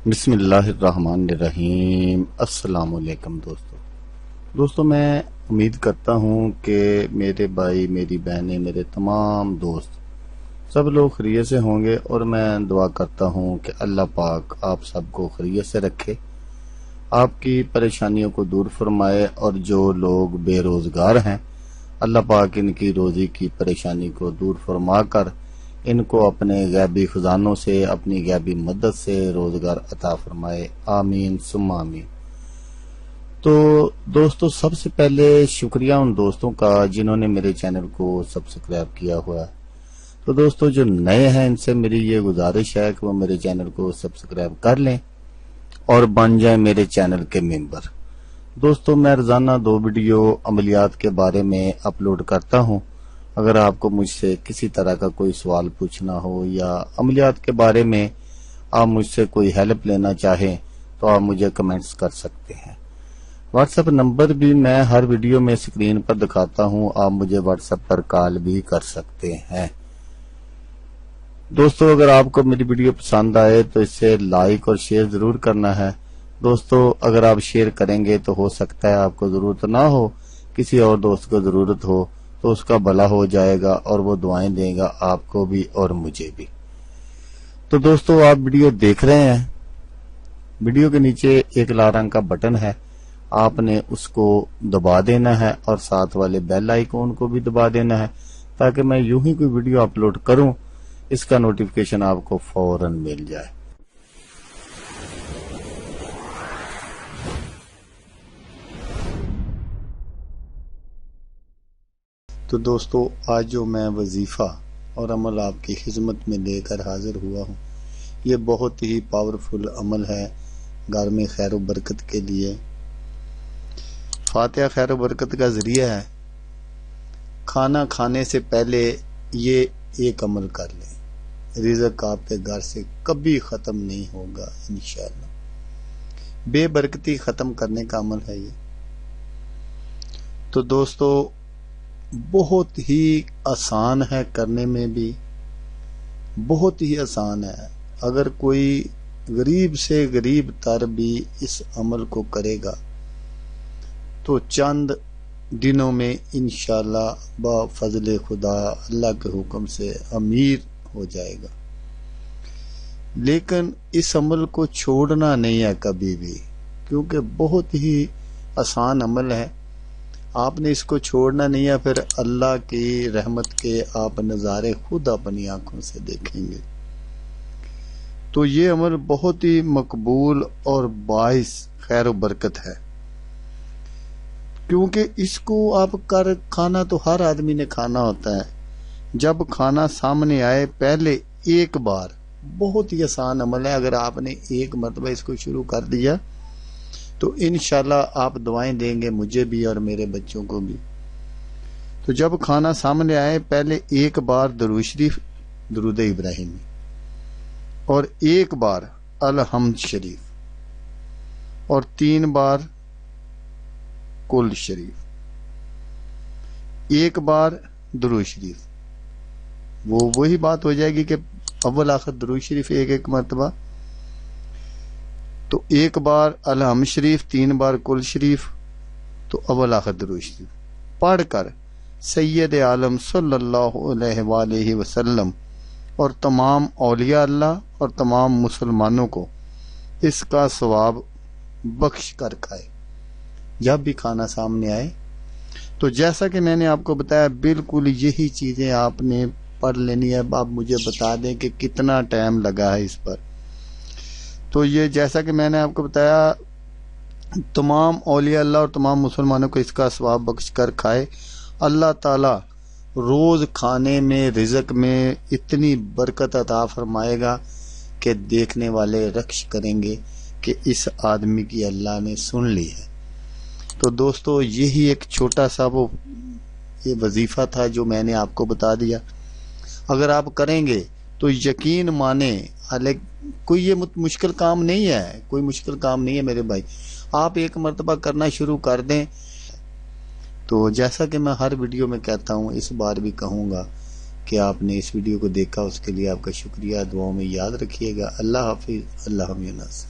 بسم اللہ الرحمن الرحیم۔ السلام علیکم دوستو میں امید کرتا ہوں کہ میرے بھائی، میری بہنیں، میرے تمام دوست سب لوگ خیریت سے ہوں گے، اور میں دعا کرتا ہوں کہ اللہ پاک آپ سب کو خیریت سے رکھے، آپ کی پریشانیوں کو دور فرمائے، اور جو لوگ بے روزگار ہیں اللہ پاک ان کی روزی کی پریشانی کو دور فرما کر ان کو اپنے غیبی خزانوں سے، اپنی غیبی مدد سے روزگار عطا فرمائے، آمین ثم آمین۔ تو دوستو، سب سے پہلے شکریہ ان دوستوں کا جنہوں نے میرے چینل کو سبسکرائب کیا ہوا ہے۔ تو دوستو جو نئے ہیں ان سے میری یہ گزارش ہے کہ وہ میرے چینل کو سبسکرائب کر لیں اور بن جائیں میرے چینل کے ممبر۔ دوستو میں روزانہ 2 ویڈیو عملیات کے بارے میں اپلوڈ کرتا ہوں۔ اگر آپ کو مجھ سے کسی طرح کا کوئی سوال پوچھنا ہو یا عملیات کے بارے میں آپ مجھ سے کوئی ہیلپ لینا چاہیں تو آپ مجھے کمنٹس کر سکتے ہیں۔ واٹس ایپ نمبر بھی میں ہر ویڈیو میں اسکرین پر دکھاتا ہوں، آپ مجھے واٹس ایپ پر کال بھی کر سکتے ہیں۔ دوستو اگر آپ کو میری ویڈیو پسند آئے تو اسے لائک اور شیئر ضرور کرنا ہے۔ دوستو اگر آپ شیئر کریں گے تو ہو سکتا ہے آپ کو ضرورت نہ ہو، کسی اور دوست کو ضرورت ہو تو اس کا بھلا ہو جائے گا اور وہ دعائیں دے گا آپ کو بھی اور مجھے بھی۔ تو دوستو آپ ویڈیو دیکھ رہے ہیں، ویڈیو کے نیچے ایک لال رنگ کا بٹن ہے، آپ نے اس کو دبا دینا ہے اور ساتھ والے بیل آئیکن کو بھی دبا دینا ہے تاکہ میں یوں ہی کوئی ویڈیو اپلوڈ کروں اس کا نوٹیفیکیشن آپ کو فوراً مل جائے۔ تو دوستو آج جو میں وظیفہ اور عمل آپ کی خدمت میں لے کر حاضر ہوا ہوں، یہ بہت ہی پاورفل عمل ہے گھر میں خیر و برکت کے لیے۔ فاتحہ خیر و برکت کا ذریعہ ہے۔ کھانا کھانے سے پہلے یہ ایک عمل کر لیں، رزق آپ کے گھر سے کبھی ختم نہیں ہوگا انشاءاللہ۔ بے برکتی ختم کرنے کا عمل ہے یہ۔ تو دوستو بہت ہی آسان ہے، کرنے میں بھی بہت ہی آسان ہے۔ اگر کوئی غریب سے غریب تر بھی اس عمل کو کرے گا تو چند دنوں میں انشاءاللہ بفضل خدا اللہ کے حکم سے امیر ہو جائے گا۔ لیکن اس عمل کو چھوڑنا نہیں ہے کبھی بھی، کیونکہ بہت ہی آسان عمل ہے۔ آپ نے اس کو چھوڑنا نہیں ہے، پھر اللہ کی رحمت کے آپ نظارے خود اپنی آنکھوں سے دیکھیں گے۔ تو یہ عمل بہت ہی مقبول اور باعث خیر و برکت ہے، کیونکہ اس کو آپ کھانا تو ہر آدمی نے کھانا ہوتا ہے۔ جب کھانا سامنے آئے پہلے ایک بار، بہت ہی آسان عمل ہے، اگر آپ نے ایک مرتبہ اس کو شروع کر دیا تو انشاءاللہ آپ دعائیں دیں گے مجھے بھی اور میرے بچوں کو بھی۔ تو جب کھانا سامنے آئے پہلے ایک بار درود شریف، درود ابراہیمی، اور ایک بار الحمد شریف، اور 3 بار کل شریف، ایک بار درود شریف۔ وہی بات ہو جائے گی کہ اول آخر درود شریف ایک مرتبہ، تو ایک بار الحمد شریف، 3 بار کل شریف، تو اول آخر درود شریف پڑھ کر سید عالم صلی اللہ علیہ وآلہ وسلم اور تمام اولیاء اللہ اور تمام مسلمانوں کو اس کا ثواب بخش کر کھائے جب بھی کھانا سامنے آئے۔ تو جیسا کہ میں نے آپ کو بتایا، بالکل یہی چیزیں آپ نے پڑھ لینی ہے۔ آپ مجھے بتا دیں کہ کتنا ٹائم لگا ہے اس پر۔ تو یہ جیسا کہ میں نے آپ کو بتایا، تمام اولیاء اللہ اور تمام مسلمانوں کو اس کا ثواب بخش کر کھائے۔ اللہ تعالی روز کھانے میں، رزق میں اتنی برکت عطا فرمائے گا کہ دیکھنے والے رکش کریں گے کہ اس آدمی کی اللہ نے سن لی ہے۔ تو دوستو یہی ایک چھوٹا سا یہ وظیفہ تھا جو میں نے آپ کو بتا دیا۔ اگر آپ کریں گے تو یقین مانیں، کوئی یہ مشکل کام نہیں ہے، کوئی مشکل کام نہیں ہے میرے بھائی۔ آپ ایک مرتبہ کرنا شروع کر دیں تو جیسا کہ میں ہر ویڈیو میں کہتا ہوں، اس بار بھی کہوں گا کہ آپ نے اس ویڈیو کو دیکھا، اس کے لیے آپ کا شکریہ. دعاؤں میں یاد رکھیے گا. اللہ حافظ. اللہ حافظ.